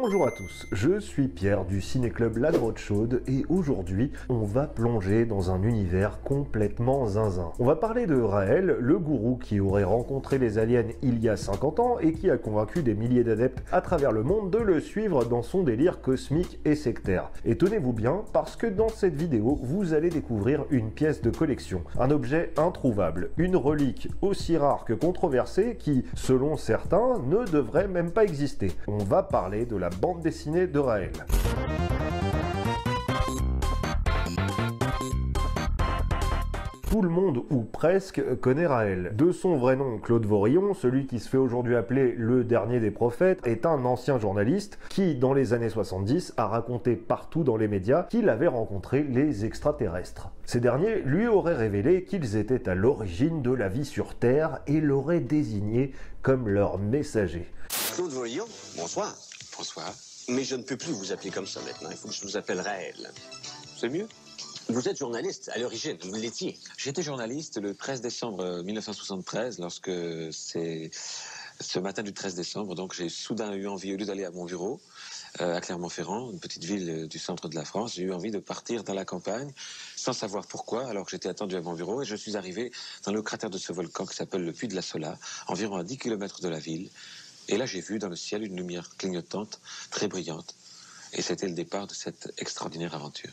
Bonjour à tous, je suis Pierre du Ciné-Club La Grotte Chaude et aujourd'hui on va plonger dans un univers complètement zinzin. On va parler de Raël, le gourou qui aurait rencontré les aliens il y a 50 ans et qui a convaincu des milliers d'adeptes à travers le monde de le suivre dans son délire cosmique et sectaire. Et tenez-vous bien parce que dans cette vidéo vous allez découvrir une pièce de collection, un objet introuvable, une relique aussi rare que controversée qui, selon certains, ne devrait même pas exister. On va parler de la bande dessinée de Raël. Tout le monde, ou presque, connaît Raël. De son vrai nom, Claude Vorillon, celui qui se fait aujourd'hui appeler le dernier des prophètes, est un ancien journaliste qui, dans les années 70, a raconté partout dans les médias qu'il avait rencontré les extraterrestres. Ces derniers lui auraient révélé qu'ils étaient à l'origine de la vie sur Terre et l'auraient désigné comme leur messager. Claude Vorillon, bonsoir. Bonsoir. Mais je ne peux plus vous appeler comme ça maintenant, il faut que je vous appelle Raël. C'est mieux? Vous êtes journaliste à l'origine, vous l'étiez. J'étais journaliste le 13 décembre 1973, lorsque c'est ce matin du 13 décembre, donc j'ai soudain eu envie, au lieu d'aller à mon bureau, à Clermont-Ferrand, une petite ville du centre de la France, j'ai eu envie de partir dans la campagne, sans savoir pourquoi, alors que j'étais attendu à mon bureau, et je suis arrivé dans le cratère de ce volcan qui s'appelle le Puy de la Sola, environ à 10 km de la ville, et là j'ai vu dans le ciel une lumière clignotante, très brillante, et c'était le départ de cette extraordinaire aventure.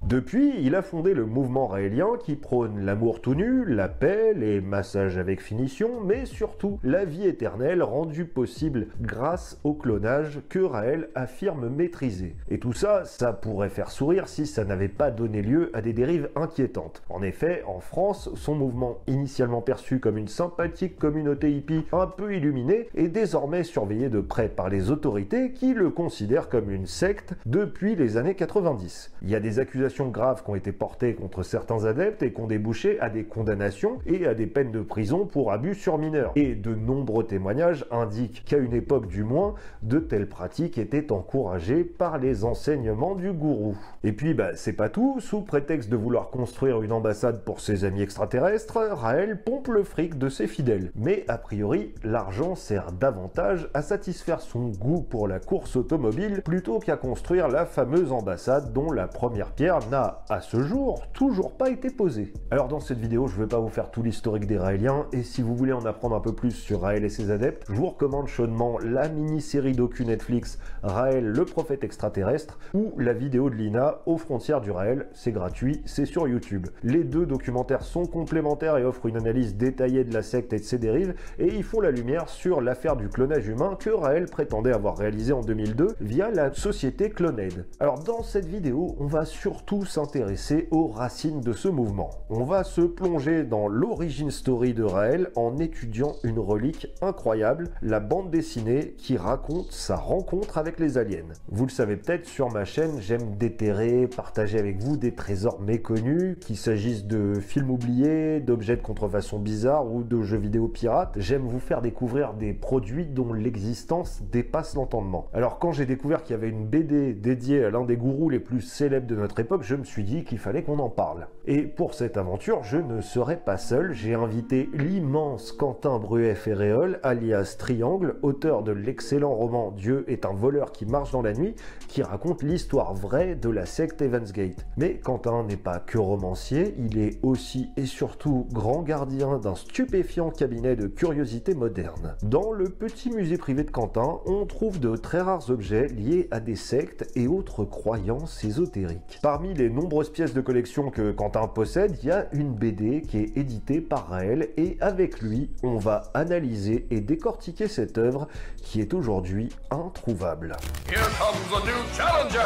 Depuis, il a fondé le mouvement raélien qui prône l'amour tout nu, la paix, les massages avec finition, mais surtout la vie éternelle rendue possible grâce au clonage que Raël affirme maîtriser. Et tout ça, ça pourrait faire sourire si ça n'avait pas donné lieu à des dérives inquiétantes. En effet, en France, son mouvement, initialement perçu comme une sympathique communauté hippie un peu illuminée, est désormais surveillé de près par les autorités qui le considèrent comme une secte depuis les années 90. Il y a des accusations graves qui ont été portées contre certains adeptes et qui ont débouché à des condamnations et à des peines de prison pour abus sur mineurs. Et de nombreux témoignages indiquent qu'à une époque du moins, de telles pratiques étaient encouragées par les enseignements du gourou. Et puis c'est pas tout, sous prétexte de vouloir construire une ambassade pour ses amis extraterrestres, Raël pompe le fric de ses fidèles. Mais a priori, l'argent sert davantage à satisfaire son goût pour la course automobile plutôt qu'à construire la fameuse ambassade dont la première pierre n'a, à ce jour, toujours pas été posée. Alors dans cette vidéo, je vais pas vous faire tout l'historique des Raéliens, et si vous voulez en apprendre un peu plus sur Raël et ses adeptes, je vous recommande chaudement la mini-série docu Netflix Raël le prophète extraterrestre, ou la vidéo de Lina aux frontières du Raël, c'est gratuit, c'est sur YouTube. Les deux documentaires sont complémentaires et offrent une analyse détaillée de la secte et de ses dérives, et ils font la lumière sur l'affaire du clonage humain que Raël prétendait avoir réalisé en 2002 via la société Cloned. Alors dans cette vidéo, on va surtout s'intéresser aux racines de ce mouvement. On va se plonger dans l'origin story de Raël en étudiant une relique incroyable, la bande dessinée qui raconte sa rencontre avec les aliens. Vous le savez peut-être, sur ma chaîne, j'aime déterrer, partager avec vous des trésors méconnus, qu'il s'agisse de films oubliés, d'objets de contrefaçon bizarres ou de jeux vidéo pirates. J'aime vous faire découvrir des produits dont l'existence dépasse l'entendement. Alors quand j'ai découvert qu'il y avait une BD dédié à l'un des gourous les plus célèbres de notre époque, je me suis dit qu'il fallait qu'on en parle. Et pour cette aventure, je ne serai pas seul, j'ai invité l'immense Quentin Bruet-Ferréol, alias Triangle, auteur de l'excellent roman Dieu est un voleur qui marche dans la nuit, qui raconte l'histoire vraie de la secte Evansgate. Mais Quentin n'est pas que romancier, il est aussi et surtout grand gardien d'un stupéfiant cabinet de curiosités modernes. Dans le petit musée privé de Quentin, on trouve de très rares objets liés à des sectes et autres croyances ésotériques. Parmi les nombreuses pièces de collection que Quentin possède, il y a une BD qui est éditée par Raël et avec lui, on va analyser et décortiquer cette œuvre qui est aujourd'hui introuvable. Here comes a new challenger!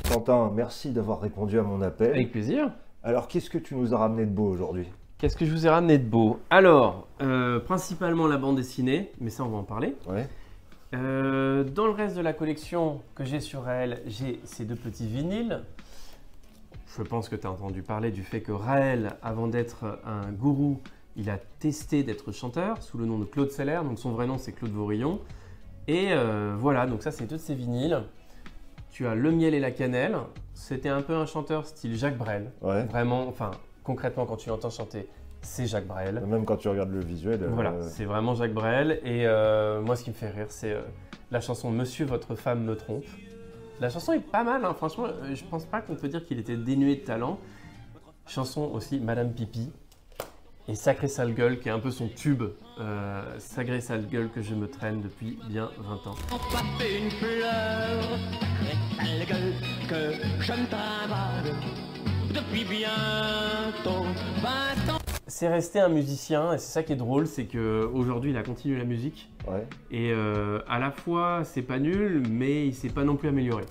Quentin, merci d'avoir répondu à mon appel. Avec plaisir. Alors, qu'est-ce que tu nous as ramené de beau aujourd'hui? Qu'est-ce que je vous ai ramené de beau? Alors, principalement la bande dessinée, mais ça on va en parler. Ouais. Dans le reste de la collection que j'ai sur Raël, j'ai ces deux petits vinyles. Je pense que tu as entendu parler du fait que Raël, avant d'être un gourou, il a testé d'être chanteur sous le nom de Claude Seller. Donc son vrai nom c'est Claude Vorillon. Et voilà, donc ça c'est tous ces vinyles. Tu as Le Miel et la Cannelle. C'était un peu un chanteur style Jacques Brel. Ouais. Vraiment, enfin concrètement quand tu l'entends chanter, c'est Jacques Brel. Même quand tu regardes le visuel. Voilà, c'est vraiment Jacques Brel. Et moi, ce qui me fait rire, c'est la chanson Monsieur, votre femme me trompe. La chanson est pas mal, hein. Franchement, je pense pas qu'on peut dire qu'il était dénué de talent. Chanson aussi Madame Pipi et Sacré sale gueule qui est un peu son tube. Sacré sale gueule que je me traîne depuis bien 20 ans. Pas une fleur, sale gueule que je me travaille depuis bientôt 20 ans. C'est resté un musicien et c'est ça qui est drôle, c'est qu'aujourd'hui il a continué la musique. Ouais. Et à la fois c'est pas nul, mais il s'est pas non plus amélioré.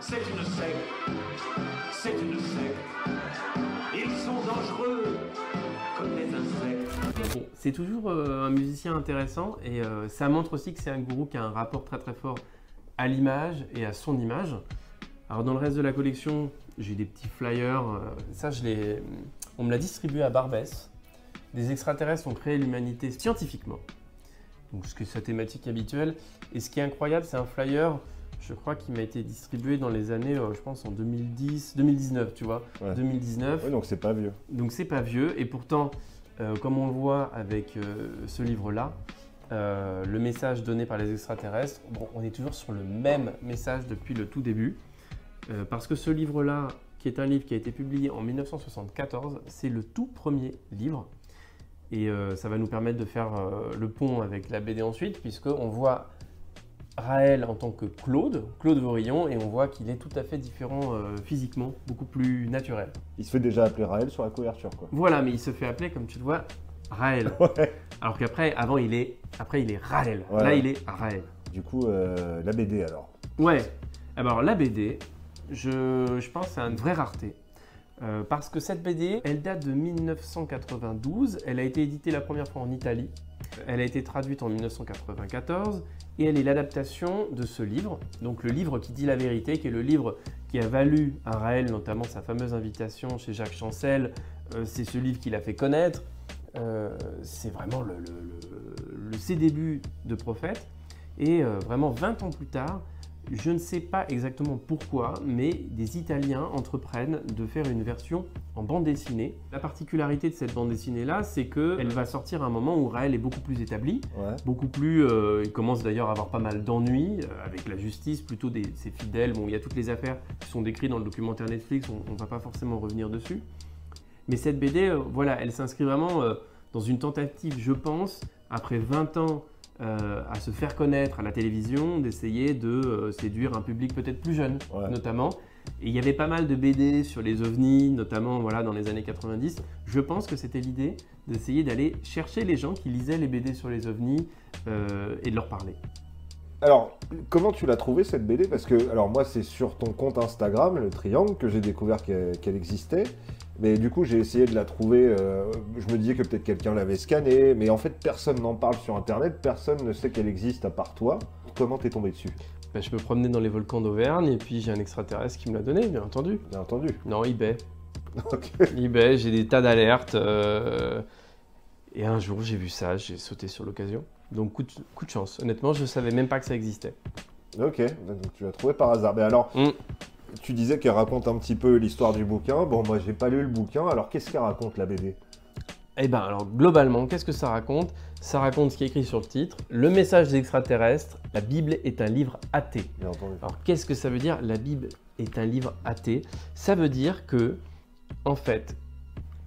C'est une secte, c'est une secte. Ils sont dangereux comme des insectes. Bon, c'est toujours un musicien intéressant et ça montre aussi que c'est un gourou qui a un rapport très très fort à l'image et à son image. Alors dans le reste de la collection, j'ai des petits flyers, ça on me l'a distribué à Barbès. Des extraterrestres ont créé l'humanité scientifiquement. Donc ce que c'est sa thématique habituelle. Et ce qui est incroyable, c'est un flyer, je crois qu'il m'a été distribué dans les années, je pense en 2019, tu vois. Ouais. 2019. Oui, donc c'est pas vieux. Donc c'est pas vieux et pourtant, comme on le voit avec ce livre-là, le message donné par les extraterrestres, bon, on est toujours sur le même message depuis le tout début. Parce que ce livre-là, qui est un livre qui a été publié en 1974, c'est le tout premier livre. Et ça va nous permettre de faire le pont avec la BD ensuite, puisqu'on voit Raël en tant que Claude Vorillon, et on voit qu'il est tout à fait différent physiquement, beaucoup plus naturel. Il se fait déjà appeler Raël sur la couverture, quoi. Voilà, mais il se fait appeler, comme tu le vois, Raël. Ouais. Alors qu'après, il est Raël. Ouais. Là, il est Raël. Du coup, la BD alors. Ouais. Alors la BD, je pense que c'est une vraie rareté. Parce que cette BD, elle date de 1992. Elle a été éditée la première fois en Italie. Elle a été traduite en 1994. Et elle est l'adaptation de ce livre. Donc le livre qui dit la vérité, qui est le livre qui a valu à Raël notamment sa fameuse invitation chez Jacques Chancel. C'est ce livre qui l'a fait connaître. C'est vraiment ses débuts de prophète. Et vraiment 20 ans plus tard, je ne sais pas exactement pourquoi, mais des Italiens entreprennent de faire une version en bande dessinée. La particularité de cette bande dessinée-là, c'est qu'elle va sortir à un moment où Raël est beaucoup plus établi, Ouais. beaucoup plus... il commence d'ailleurs à avoir pas mal d'ennuis avec la justice, plutôt ses fidèles. Bon, il y a toutes les affaires qui sont décrites dans le documentaire Netflix, on ne va pas forcément revenir dessus. Mais cette BD, voilà, elle s'inscrit vraiment dans une tentative, je pense, après 20 ans à se faire connaître à la télévision, d'essayer de séduire un public peut-être plus jeune, Ouais. notamment. Et il y avait pas mal de BD sur les ovnis, notamment voilà, dans les années 90. Je pense que c'était l'idée d'essayer d'aller chercher les gens qui lisaient les BD sur les ovnis et de leur parler. Alors, comment tu l'as trouvé cette BD? Parce que, alors moi, c'est sur ton compte Instagram, le Triangle, que j'ai découvert qu'elle existait. Mais du coup, j'ai essayé de la trouver. Je me disais que peut-être quelqu'un l'avait scannée. Mais en fait, personne n'en parle sur Internet. Personne ne sait qu'elle existe à part toi. Comment t'es tombé dessus? Ben, je me promenais dans les volcans d'Auvergne et puis j'ai un extraterrestre qui me l'a donné, bien entendu. Bien entendu. Non, eBay. Ok. eBay, j'ai des tas d'alertes. Et un jour, j'ai vu ça, j'ai sauté sur l'occasion. Donc, coup de chance. Honnêtement, je ne savais même pas que ça existait. Ok, donc tu l'as trouvé par hasard. Mais alors, tu disais qu'elle raconte un petit peu l'histoire du bouquin. Bon, moi, j'ai pas lu le bouquin. Alors, qu'est-ce qu'elle raconte, la BD? Eh bien, alors, globalement, qu'est-ce que ça raconte? Ça raconte ce qui est écrit sur le titre. Le message des extraterrestres, la Bible est un livre athée. Bien entendu. Alors, qu'est-ce que ça veut dire? La Bible est un livre athée. Ça veut dire que, en fait,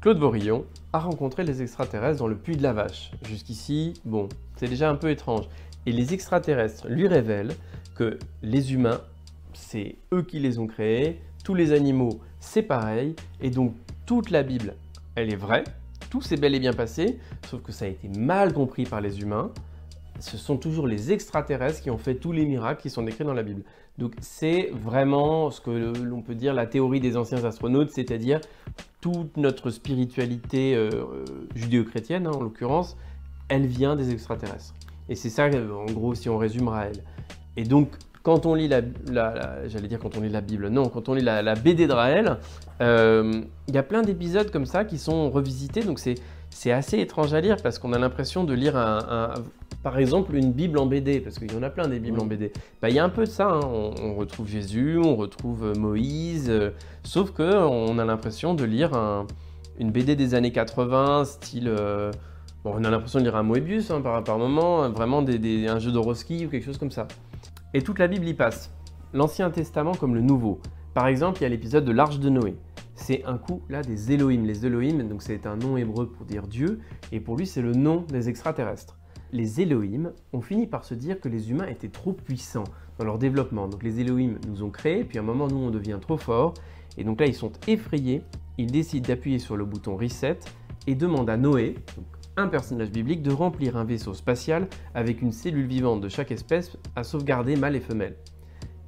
Claude Vorillon a rencontré les extraterrestres dans le Puy de la Vache. Jusqu'ici, bon, c'est déjà un peu étrange. Et les extraterrestres lui révèlent que les humains, c'est eux qui les ont créés, tous les animaux, c'est pareil, et donc toute la Bible, elle est vraie, tout s'est bel et bien passé, sauf que ça a été mal compris par les humains. Ce sont toujours les extraterrestres qui ont fait tous les miracles qui sont décrits dans la Bible. Donc c'est vraiment ce que l'on peut dire la théorie des anciens astronautes, c'est-à-dire toute notre spiritualité judéo-chrétienne, hein, en l'occurrence, elle vient des extraterrestres. Et c'est ça, en gros, si on résume Raël. Et donc, quand on lit j'allais dire quand on lit la Bible, non, quand on lit la BD de Raël, il y a plein d'épisodes comme ça qui sont revisités, donc c'est assez étrange à lire parce qu'on a l'impression de lire par exemple une Bible en BD, parce qu'il y en a plein des Bibles en BD. Bah, il y a un peu de ça, hein. On retrouve Jésus, on retrouve Moïse, sauf qu'on a l'impression de lire une BD des années 80, style... bon, on a l'impression de lire un Moebius hein, par moment, vraiment un jeu de Roski ou quelque chose comme ça. Et toute la Bible y passe, l'Ancien Testament comme le Nouveau. Par exemple, il y a l'épisode de l'Arche de Noé. C'est un coup là des Elohim. Les Elohim, donc c'est un nom hébreu pour dire Dieu, et pour lui c'est le nom des extraterrestres. Les Elohim ont fini par se dire que les humains étaient trop puissants dans leur développement. Donc les Elohim nous ont créés, puis à un moment nous on devient trop fort, et donc là ils sont effrayés, ils décident d'appuyer sur le bouton Reset et demandent à Noé, donc un personnage biblique, de remplir un vaisseau spatial avec une cellule vivante de chaque espèce à sauvegarder mâles et femelles.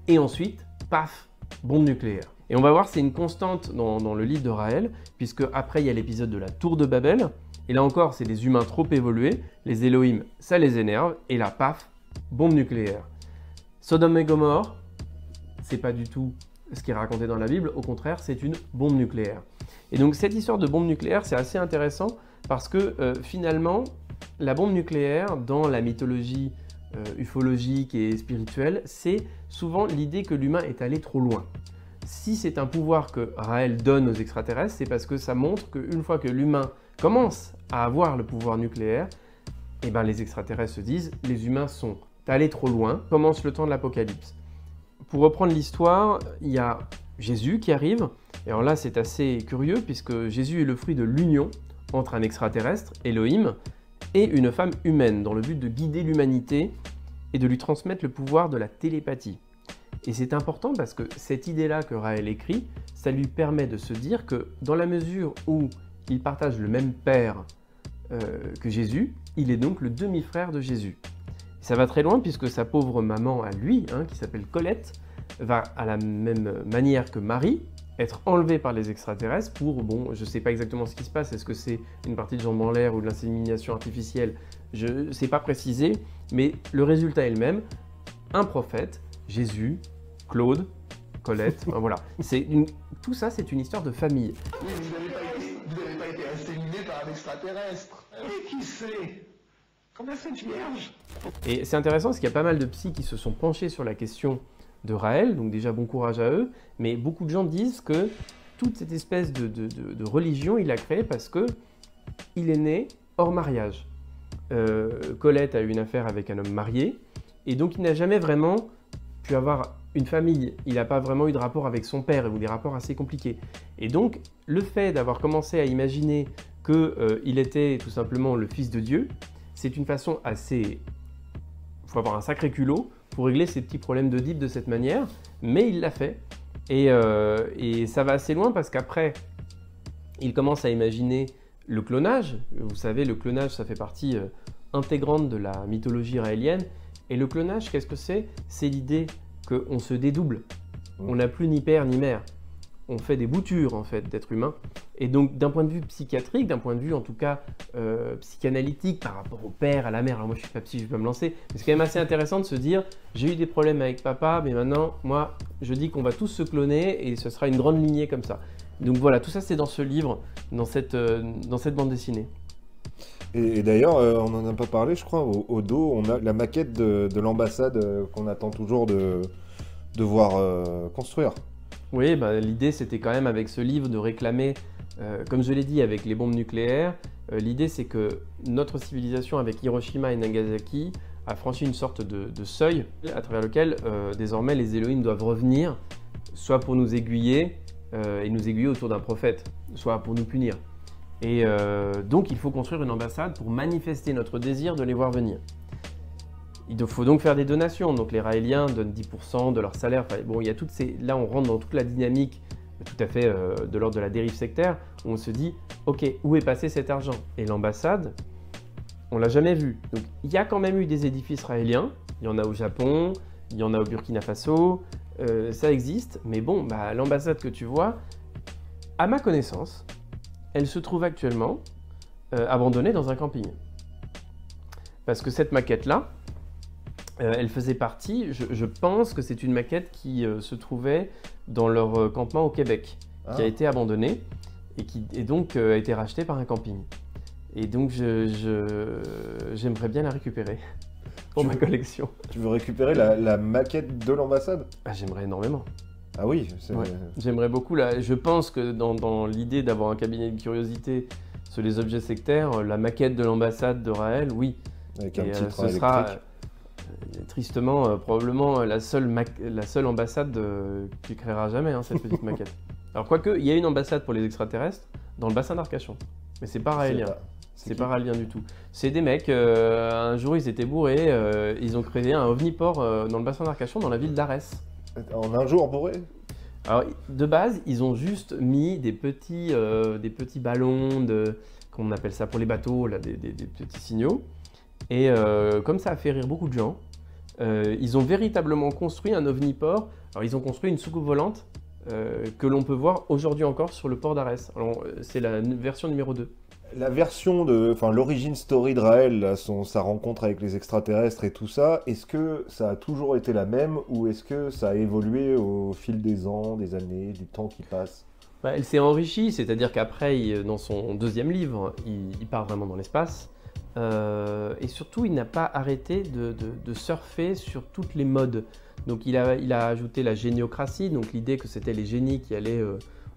Et ensuite, paf, bombe nucléaire. Et on va voir, c'est une constante dans le livre de Raël, puisque après il y a l'épisode de la tour de Babel, et là encore c'est des humains trop évolués, les Elohim ça les énerve, et là paf, bombe nucléaire. Sodome et Gomorrhe, c'est pas du tout ce qui est raconté dans la Bible, au contraire c'est une bombe nucléaire. Et donc cette histoire de bombe nucléaire c'est assez intéressant, parce que finalement la bombe nucléaire dans la mythologie ufologique et spirituelle, c'est souvent l'idée que l'humain est allé trop loin. Si c'est un pouvoir que Raël donne aux extraterrestres, c'est parce que ça montre qu'une fois que l'humain commence à avoir le pouvoir nucléaire, eh ben les extraterrestres se disent « les humains sont allés trop loin », commence le temps de l'apocalypse. Pour reprendre l'histoire, il y a Jésus qui arrive, et alors là c'est assez curieux puisque Jésus est le fruit de l'union entre un extraterrestre, Elohim, et une femme humaine, dans le but de guider l'humanité et de lui transmettre le pouvoir de la télépathie. Et c'est important parce que cette idée-là que Raël écrit, ça lui permet de se dire que dans la mesure où il partage le même père que Jésus, il est donc le demi-frère de Jésus. Ça va très loin puisque sa pauvre maman à lui, qui s'appelle Colette, va à la même manière que Marie, être enlevée par les extraterrestres pour, bon, je ne sais pas exactement ce qui se passe, est-ce que c'est une partie de jambes en l'air ou de l'insémination artificielle, je ne sais pas préciser, mais le résultat est le même, un prophète, Jésus, Claude, Colette, voilà. Tout ça, c'est une histoire de famille. Oui, vous n'avez pas été inséminé par un extraterrestre. Et qui sait? Comme la Sainte Vierge. Et c'est intéressant parce qu'il y a pas mal de psys qui se sont penchés sur la question de Raël, donc déjà bon courage à eux, mais beaucoup de gens disent que toute cette espèce de religion, il l'a créée parce que il est né hors mariage. Colette a eu une affaire avec un homme marié, et donc il n'a jamais vraiment pu avoir une famille, il n'a pas vraiment eu de rapport avec son père, ou des rapports assez compliqués. Et donc, le fait d'avoir commencé à imaginer qu'il était tout simplement le fils de Dieu, c'est une façon assez... Il faut avoir un sacré culot pour régler ces petits problèmes d'Oedipe de cette manière, mais il l'a fait. Et ça va assez loin parce qu'après, il commence à imaginer le clonage. Vous savez, le clonage, ça fait partie intégrante de la mythologie raélienne. Et le clonage, qu'est-ce que c'est? C'est l'idée qu'on se dédouble. On n'a plus ni père ni mère. On fait des boutures, en fait, d'êtres humains. Et donc, d'un point de vue psychiatrique, d'un point de vue, en tout cas, psychanalytique, par rapport au père, à la mère, alors moi, je suis pas psy, je vais pas me lancer, mais c'est quand même assez intéressant de se dire, j'ai eu des problèmes avec papa, mais maintenant, moi, je dis qu'on va tous se cloner, et ce sera une grande lignée comme ça. Donc voilà, tout ça, c'est dans ce livre, dans cette bande dessinée. Et d'ailleurs, on n'en a pas parlé, je crois, au dos, on a la maquette de l'ambassade qu'on attend toujours de voir construire. Oui, bah, l'idée c'était quand même avec ce livre de réclamer, comme je l'ai dit avec les bombes nucléaires, l'idée c'est que notre civilisation avec Hiroshima et Nagasaki a franchi une sorte de seuil à travers lequel désormais les Elohim doivent revenir, soit pour nous aiguiller et nous aiguiller autour d'un prophète, soit pour nous punir. Et donc il faut construire une ambassade pour manifester notre désir de les voir venir. Il faut donc faire des donations, donc les Raéliens donnent 10% de leur salaire. Enfin, bon, il y a toutes ces... Là, on rentre dans toute la dynamique tout à fait de l'ordre de la dérive sectaire, où on se dit, ok, où est passé cet argent? Et l'ambassade, on l'a jamais vue. Donc il y a quand même eu des édifices raéliens, il y en a au Japon, il y en a au Burkina Faso, ça existe, mais bon, bah, l'ambassade que tu vois, à ma connaissance, elle se trouve actuellement abandonnée dans un camping. Parce que cette maquette-là, elle faisait partie, je pense que c'est une maquette qui se trouvait dans leur campement au Québec, qui a été abandonnée et qui donc a été rachetée par un camping. Et donc j'aimerais bien la récupérer pour ma collection. Tu veux récupérer la maquette de l'ambassade? Ah, j'aimerais énormément. Ah oui, c'est... Ouais. J'aimerais beaucoup, là, je pense que dans l'idée d'avoir un cabinet de curiosité sur les objets sectaires, la maquette de l'ambassade de Raël, oui. Avec un titre ce sera électrique. tristement probablement la seule ambassade qui créera jamais hein, cette petite maquette. Alors quoique, il y a une ambassade pour les extraterrestres dans le bassin d'Arcachon, mais c'est pas raélien. C'est pas raélien du tout. C'est des mecs, un jour ils étaient bourrés, ils ont créé un ovniport dans le bassin d'Arcachon, dans la ville d'Arès. En un jour bourré? Alors de base, ils ont juste mis des petits ballons, comment on appelle ça, pour les bateaux, là, des petits signaux. Et comme ça a fait rire beaucoup de gens, ils ont véritablement construit un ovniport. Alors ils ont construit une soucoupe volante que l'on peut voir aujourd'hui encore sur le port d'Arès. Alors c'est la version numéro 2. La version l'origin story de Raël, là, sa rencontre avec les extraterrestres et tout ça, est-ce que ça a toujours été la même ou est-ce que ça a évolué au fil des ans, des années, du temps qui passe? Elle s'est enrichie, c'est-à-dire qu'après, dans son deuxième livre, il part vraiment dans l'espace. Et surtout, il n'a pas arrêté de surfer sur toutes les modes. Donc il a ajouté la géniocratie, donc l'idée que c'était les génies qui allaient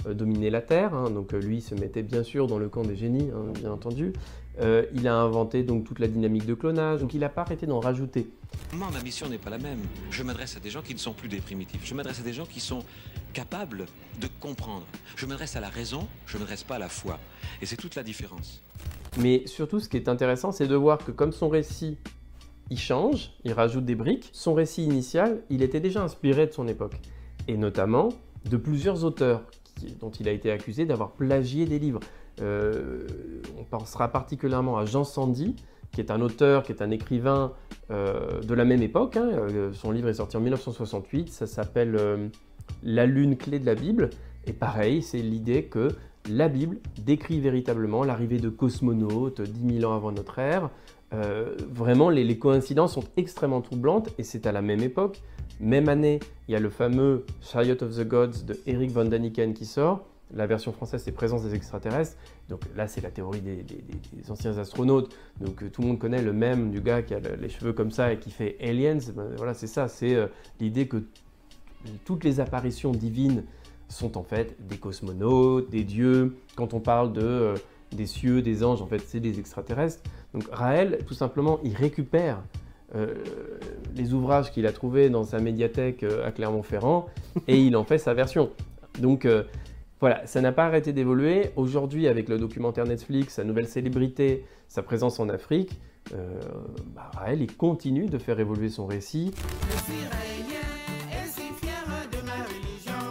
dominer la Terre. Hein. Donc lui se mettait bien sûr dans le camp des génies, hein, bien entendu. Il a inventé donc toute la dynamique de clonage, donc il n'a pas arrêté d'en rajouter. Moi, ma mission n'est pas la même. Je m'adresse à des gens qui ne sont plus des primitifs. Je m'adresse à des gens qui sont capables de comprendre. Je m'adresse à la raison, je ne m'adresse pas à la foi. Et c'est toute la différence. Mais surtout, ce qui est intéressant, c'est de voir que comme son récit, il change, il rajoute des briques, son récit initial, il était déjà inspiré de son époque. Et notamment de plusieurs auteurs dont il a été accusé d'avoir plagié des livres. On pensera particulièrement à Jean Sandy, qui est un auteur, qui est un écrivain de la même époque. Hein. Son livre est sorti en 1968, ça s'appelle La Lune clé de la Bible. Et pareil, c'est l'idée que la Bible décrit véritablement l'arrivée de cosmonautes 10 000 ans avant notre ère. Vraiment, les coïncidences sont extrêmement troublantes et c'est à la même époque. Même année, il y a le fameux Chariot of the Gods de Eric von Daniken qui sort. La version française, c'est Présence des extraterrestres. Donc là, c'est la théorie des anciens astronautes. Donc tout le monde connaît le mème du gars qui a les cheveux comme ça et qui fait Aliens. Ben, voilà, c'est ça. C'est l'idée que toutes les apparitions divines sont en fait des cosmonautes, des dieux. Quand on parle des cieux, des anges, en fait, c'est des extraterrestres. Donc Raël, tout simplement, il récupère les ouvrages qu'il a trouvés dans sa médiathèque à Clermont-Ferrand et il en fait sa version. Donc voilà, ça n'a pas arrêté d'évoluer. Aujourd'hui, avec le documentaire Netflix, sa nouvelle célébrité, sa présence en Afrique, Raël, il continue de faire évoluer son récit. Je suis raélien et si fier de ma religion.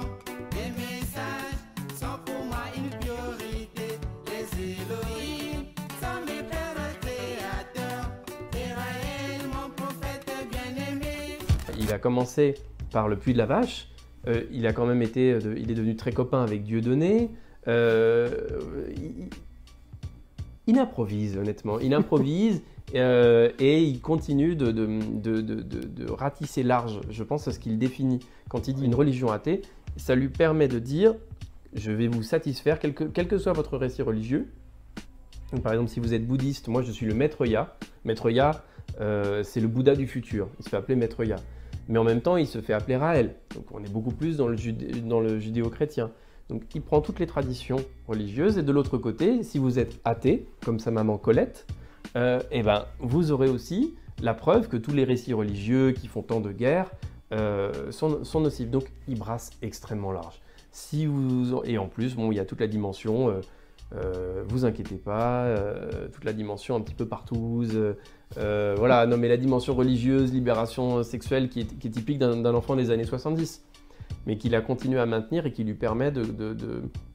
Les messages sont pour moi une priorité. Les Elohim sont mes pères créateurs. Et Raël, mon prophète bien-aimé. Il a commencé par le Puy de la Vache. Il a quand même il est devenu très copain avec Dieudonné. Il improvise, honnêtement. Il improvise et il continue de ratisser large. Je pense à ce qu'il définit. Quand il dit une religion athée, ça lui permet de dire « je vais vous satisfaire, quel que soit votre récit religieux ». Donc, par exemple, si vous êtes bouddhiste, moi je suis le Maître Ya. Maître Ya, c'est le Bouddha du futur. Il se fait appeler Maître Ya. Mais en même temps, il se fait appeler Raël. Donc on est beaucoup plus dans le judéo-chrétien. Donc il prend toutes les traditions religieuses. Et de l'autre côté, si vous êtes athée, comme sa maman Colette, vous aurez aussi la preuve que tous les récits religieux qui font tant de guerre sont nocifs. Donc il brasse extrêmement large. Et en plus, il y a toute la dimension... vous inquiétez pas, toute la dimension un petit peu partouze, voilà, non mais la dimension religieuse, libération sexuelle qui est typique d'un enfant des années 70, mais qu'il a continué à maintenir et qui lui permet de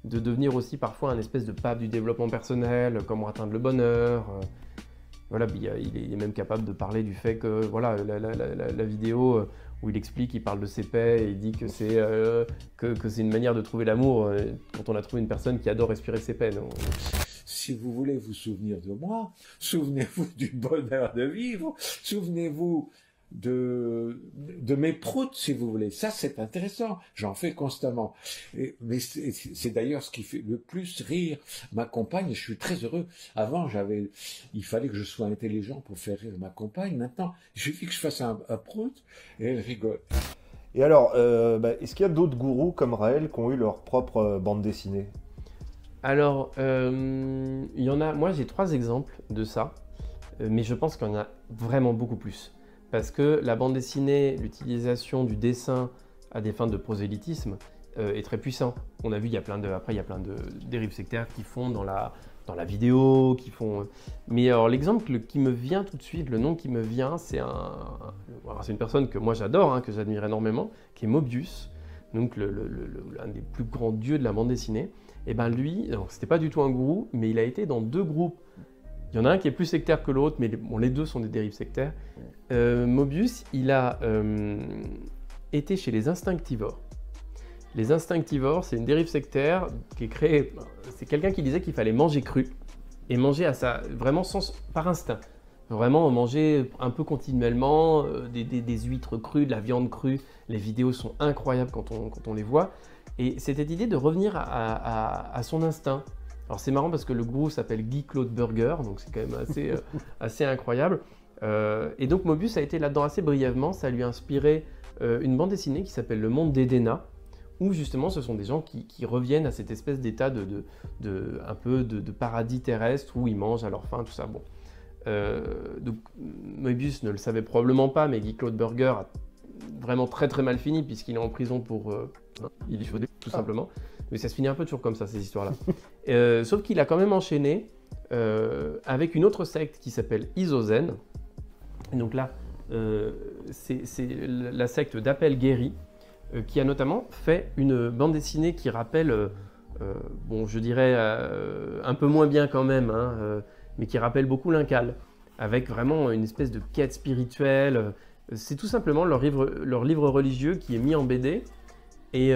devenir aussi parfois un espèce de pape du développement personnel, comment atteindre le bonheur. Voilà, il est même capable de parler du fait que voilà, la vidéo où il explique, il parle de ses paix et il dit que c'est une manière de trouver l'amour quand on a trouvé une personne qui adore respirer ses peines. Si vous voulez vous souvenir de moi, souvenez-vous du bonheur de vivre, souvenez-vous de mes proutes, si vous voulez. Ça, c'est intéressant. J'en fais constamment. Mais c'est d'ailleurs ce qui fait le plus rire ma compagne. Je suis très heureux. Avant, il fallait que je sois intelligent pour faire rire ma compagne. Maintenant, il suffit que je fasse un prout et elle rigole. Et alors, est-ce qu'il y a d'autres gourous comme Raël qui ont eu leur propre bande dessinée? Alors, il y en a, moi j'ai 3 exemples de ça, mais je pense qu'il y en a vraiment beaucoup plus. Parce que la bande dessinée, l'utilisation du dessin à des fins de prosélytisme est très puissant. On a vu, après il y a plein de dérives sectaires qui font dans la vidéo, qui font... Mais alors l'exemple qui me vient tout de suite, le nom qui me vient, c'est une personne que moi j'adore, hein, que j'admire énormément, qui est Mobius, donc l'un des plus grands dieux de la bande dessinée. Et ben lui, c'était pas du tout un gourou, mais il a été dans 2 groupes. Il y en a un qui est plus sectaire que l'autre, mais bon, les 2 sont des dérives sectaires. Mobius, il a été chez les instinctivores. Les instinctivores, c'est une dérive sectaire qui est créée... C'est quelqu'un qui disait qu'il fallait manger cru, et manger vraiment par instinct. Vraiment manger un peu continuellement, des huîtres crues, de la viande crue. Les vidéos sont incroyables quand on les voit. Et c'était l'idée de revenir à son instinct. Alors c'est marrant parce que le gourou s'appelle Guy Claude Burger, donc c'est quand même assez incroyable. Et donc Mobius a été là-dedans assez brièvement, ça lui a inspiré une bande dessinée qui s'appelle Le Monde d'Edena, où justement ce sont des gens qui reviennent à cette espèce d'état un peu de paradis terrestre où ils mangent à leur faim, tout ça. Bon. Donc Mobius ne le savait probablement pas, mais Guy Claude Burger a vraiment très très mal fini puisqu'il est en prison pour il est chaudé, tout simplement. Mais ça se finit un peu toujours comme ça, ces histoires-là. Sauf qu'il a quand même enchaîné avec une autre secte qui s'appelle Isozen. Et donc là, c'est la secte d'Appel Guéry, qui a notamment fait une bande dessinée qui rappelle, bon, je dirais un peu moins bien quand même, hein, mais qui rappelle beaucoup l'Incal, avec vraiment une espèce de quête spirituelle. C'est tout simplement leur livre religieux qui est mis en BD. Et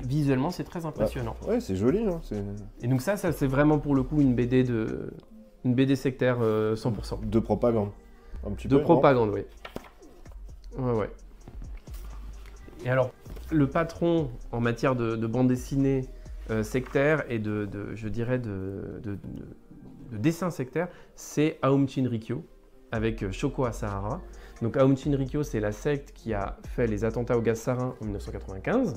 visuellement, c'est très impressionnant. Ouais, c'est joli. Hein, et donc ça c'est vraiment pour le coup une BD sectaire 100%. De propagande. Un petit peu. De propagande, oui. Ouais. Et alors, le patron en matière de bande dessinée sectaire et je dirais de dessin sectaire, c'est Aum Shinrikyo avec Shoko Asahara. Donc Aum Shinrikyo, c'est la secte qui a fait les attentats au gaz sarin en 1995.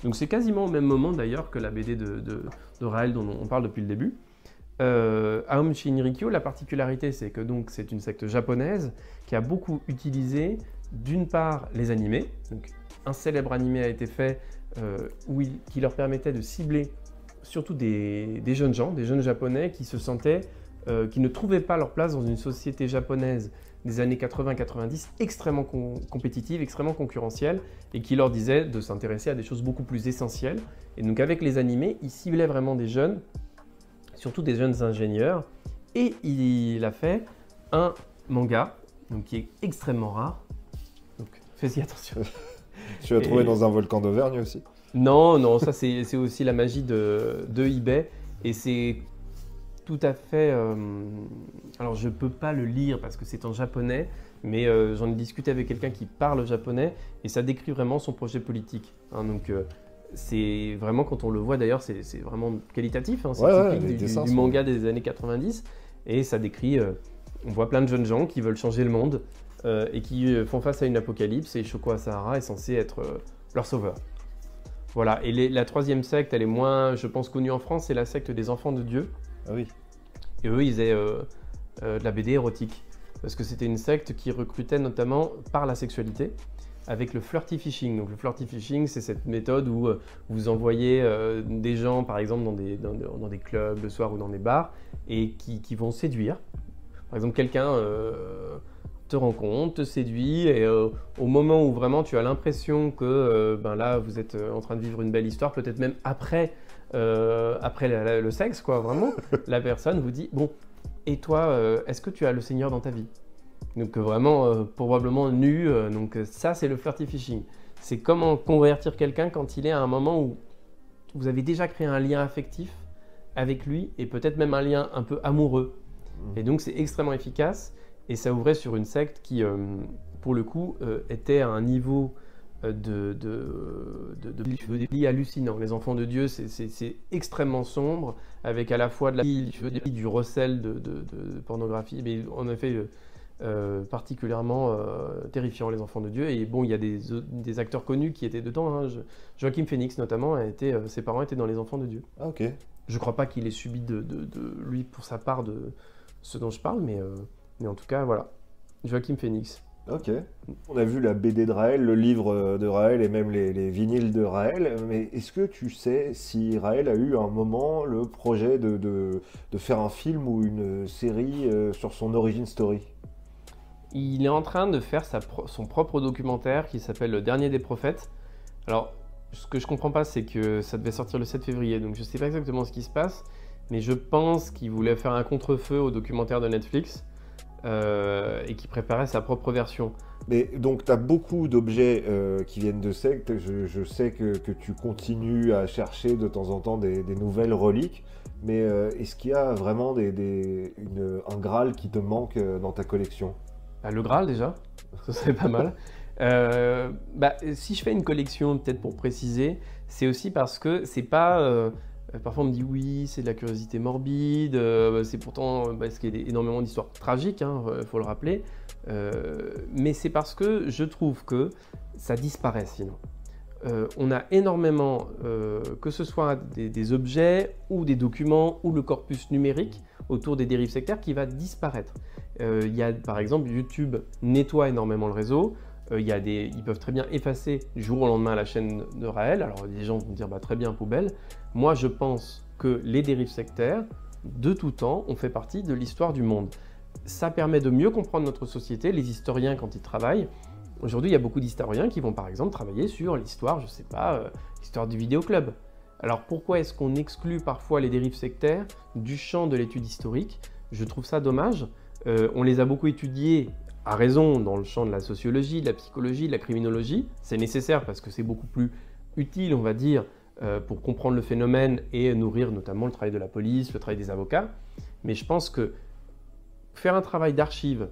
Donc c'est quasiment au même moment d'ailleurs que la BD de Raël dont on parle depuis le début. Aum Shinrikyo, la particularité c'est que donc c'est une secte japonaise qui a beaucoup utilisé d'une part les animés. Donc un célèbre animé a été fait qui leur permettait de cibler surtout des jeunes gens, des jeunes japonais qui se sentaient, qui ne trouvaient pas leur place dans une société japonaise des années 80-90 extrêmement compétitive, extrêmement concurrentielle, et qui leur disait de s'intéresser à des choses beaucoup plus essentielles. Et donc avec les animés, il ciblait vraiment des jeunes, surtout des jeunes ingénieurs, et il a fait un manga, donc qui est extrêmement rare, donc fais-y attention. Tu l'as trouvé dans un volcan d'Auvergne aussi? Non, ça c'est aussi la magie de eBay, et c'est tout à fait... alors je ne peux pas le lire parce que c'est en japonais, mais j'en ai discuté avec quelqu'un qui parle japonais et ça décrit vraiment son projet politique. Hein, donc c'est vraiment, quand on le voit d'ailleurs, c'est vraiment qualitatif, hein, c'est typique du manga des années 90 et ça décrit, on voit plein de jeunes gens qui veulent changer le monde et qui font face à une apocalypse et Shoko Asahara est censé être leur sauveur. Voilà, et la troisième secte, elle est moins, je pense, connue en France, c'est la secte des enfants de Dieu. Ah oui. Et eux, ils faisaient de la BD érotique. Parce que c'était une secte qui recrutait notamment par la sexualité, avec le flirty fishing. Donc le flirty fishing, c'est cette méthode où vous envoyez des gens, par exemple, dans des clubs le soir ou dans des bars, et qui vont séduire. Par exemple, quelqu'un te rencontre, te séduit, et au moment où vraiment tu as l'impression que là, vous êtes en train de vivre une belle histoire, peut-être même après le sexe, quoi, vraiment, la personne vous dit « Bon, et toi, est-ce que tu as le Seigneur dans ta vie ?» Donc vraiment, probablement nu, donc ça c'est le flirty fishing. C'est comment convertir quelqu'un quand il est à un moment où vous avez déjà créé un lien affectif avec lui, et peut-être même un lien un peu amoureux. Et donc c'est extrêmement efficace, et ça ouvrait sur une secte qui, pour le coup, était à un niveau de hallucinant. Les enfants de Dieu, c'est extrêmement sombre, avec à la fois du recel de pornographie. Mais en effet, particulièrement terrifiant, Les Enfants de Dieu. Et bon, il y a des acteurs connus qui étaient dedans. Hein. Joaquin Phoenix, notamment, ses parents étaient dans Les Enfants de Dieu. Ah, ok. Je ne crois pas qu'il ait subi lui, pour sa part, de ce dont je parle, mais en tout cas, voilà. Joaquin Phoenix. Ok. On a vu la BD de Raël, le livre de Raël et même les vinyles de Raël, mais est-ce que tu sais si Raël a eu à un moment le projet de faire un film ou une série sur son origin story? Il est en train de faire son propre documentaire qui s'appelle Le Dernier des Prophètes. Alors, ce que je comprends pas, c'est que ça devait sortir le 7 février, donc je sais pas exactement ce qui se passe, mais je pense qu'il voulait faire un contre-feu au documentaire de Netflix et qu'il préparait sa propre version. Mais donc, tu as beaucoup d'objets qui viennent de sectes. Je sais que tu continues à chercher de temps en temps des nouvelles reliques, mais est-ce qu'il y a vraiment un Graal qui te manque dans ta collection? Le Graal, déjà, ce serait pas mal. Si je fais une collection, peut-être pour préciser, c'est aussi parce que c'est pas... parfois on me dit oui, c'est de la curiosité morbide, c'est pourtant parce qu'il y a énormément d'histoires tragiques, faut le rappeler, mais c'est parce que je trouve que ça disparaît sinon. On a énormément, que ce soit des objets ou des documents ou le corpus numérique autour des dérives sectaires qui va disparaître. Il y a par exemple YouTube nettoie énormément le réseau. Ils peuvent très bien effacer du jour au lendemain la chaîne de Raël. Alors les gens vont dire très bien, poubelle. Moi je pense que les dérives sectaires, de tout temps, ont fait partie de l'histoire du monde. Ça permet de mieux comprendre notre société, les historiens quand ils travaillent. Aujourd'hui il y a beaucoup d'historiens qui vont par exemple travailler sur l'histoire, je sais pas, l'histoire du vidéoclub. Alors pourquoi est-ce qu'on exclut parfois les dérives sectaires du champ de l'étude historique? Je trouve ça dommage. On les a beaucoup étudiées à raison dans le champ de la sociologie, de la psychologie, de la criminologie. C'est nécessaire parce que c'est beaucoup plus utile, on va dire, pour comprendre le phénomène et nourrir notamment le travail de la police, le travail des avocats. Mais je pense que faire un travail d'archives,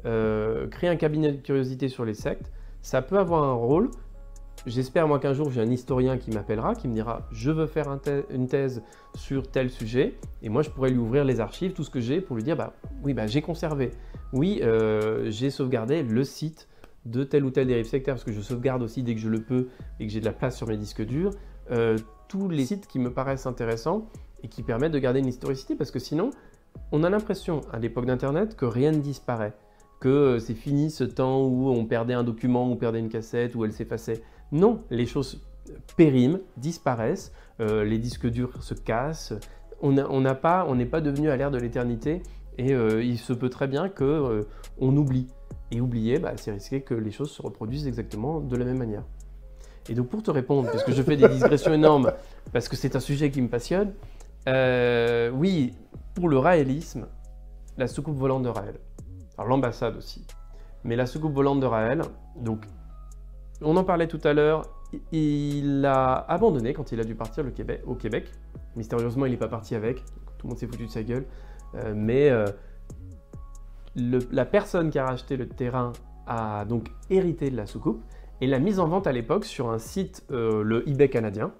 créer un cabinet de curiosité sur les sectes, ça peut avoir un rôle. J'espère moi qu'un jour j'ai un historien qui m'appellera, qui me dira je veux faire une thèse sur tel sujet, et moi je pourrais lui ouvrir les archives, tout ce que j'ai, pour lui dire oui, j'ai conservé, oui, j'ai sauvegardé le site de telle ou telle dérive sectaire, parce que je sauvegarde aussi dès que je le peux et que j'ai de la place sur mes disques durs, tous les sites qui me paraissent intéressants et qui permettent de garder une historicité, parce que sinon on a l'impression à l'époque d'internet que rien ne disparaît, que c'est fini ce temps où on perdait un document, on perdait une cassette, où elle s'effaçait. Non, les choses périment, disparaissent, les disques durs se cassent, on n'est pas devenu à l'ère de l'éternité et il se peut très bien qu'on oublie. Et oublier, c'est risqué que les choses se reproduisent exactement de la même manière. Et donc pour te répondre, parce que je fais des digressions énormes, parce que c'est un sujet qui me passionne, oui, pour le raélisme, la soucoupe volante de Raël. Alors l'ambassade aussi. Mais la soucoupe volante de Raël, donc on en parlait tout à l'heure, il a abandonné quand il a dû partir au Québec. Mystérieusement, il n'est pas parti avec, tout le monde s'est foutu de sa gueule. La personne qui a racheté le terrain a donc hérité de la soucoupe et l'a mise en vente à l'époque sur un site, le eBay canadien.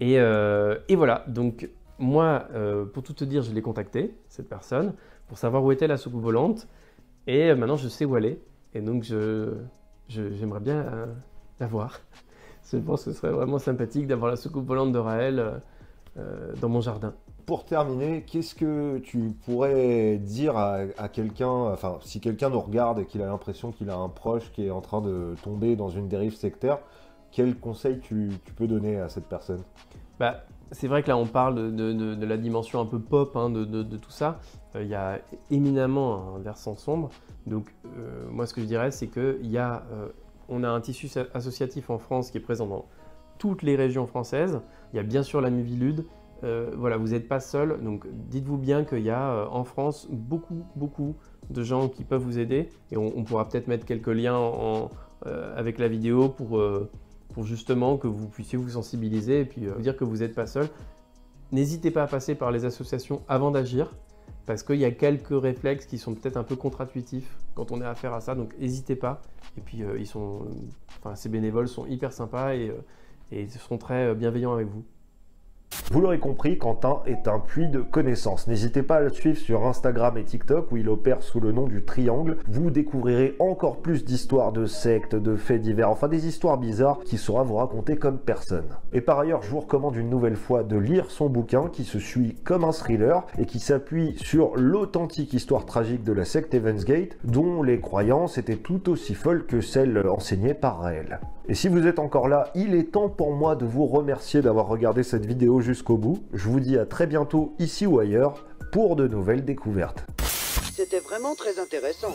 Et voilà, donc moi, pour tout te dire, je l'ai contacté, cette personne, pour savoir où était la soucoupe volante. Et maintenant, je sais où elle est. Et donc, j'aimerais bien la voir. Je pense que ce serait vraiment sympathique d'avoir la soucoupe volante de Raël dans mon jardin. Pour terminer, qu'est-ce que tu pourrais dire à quelqu'un, enfin, si quelqu'un nous regarde et qu'il a l'impression qu'il a un proche qui est en train de tomber dans une dérive sectaire, quel conseil tu peux donner à cette personne? C'est vrai que là, on parle de la dimension un peu pop de tout ça. Il y a éminemment un versant sombre. Donc, moi, ce que je dirais, c'est qu'on a un tissu associatif en France qui est présent dans toutes les régions françaises. Il y a bien sûr la Nuvilude. Voilà, vous n'êtes pas seul. Donc, dites-vous bien qu'il y a en France beaucoup de gens qui peuvent vous aider. Et on pourra peut-être mettre quelques liens avec la vidéo pour justement que vous puissiez vous sensibiliser et puis vous dire que vous n'êtes pas seul. N'hésitez pas à passer par les associations avant d'agir, parce qu'il y a quelques réflexes qui sont peut-être un peu contre-intuitifs quand on a affaire à ça, donc n'hésitez pas. Et puis ces bénévoles sont hyper sympas et ils seront très bienveillants avec vous. Vous l'aurez compris, Quentin est un puits de connaissances. N'hésitez pas à le suivre sur Instagram et TikTok où il opère sous le nom du Triangle. Vous découvrirez encore plus d'histoires de sectes, de faits divers, enfin des histoires bizarres qu'il saura vous raconter comme personne. Et par ailleurs, je vous recommande une nouvelle fois de lire son bouquin qui se suit comme un thriller et qui s'appuie sur l'authentique histoire tragique de la secte Heaven's Gate, dont les croyances étaient tout aussi folles que celles enseignées par Raël. Et si vous êtes encore là, il est temps pour moi de vous remercier d'avoir regardé cette vidéo jusqu'au bout. Je vous dis à très bientôt ici ou ailleurs pour de nouvelles découvertes. C'était vraiment très intéressant.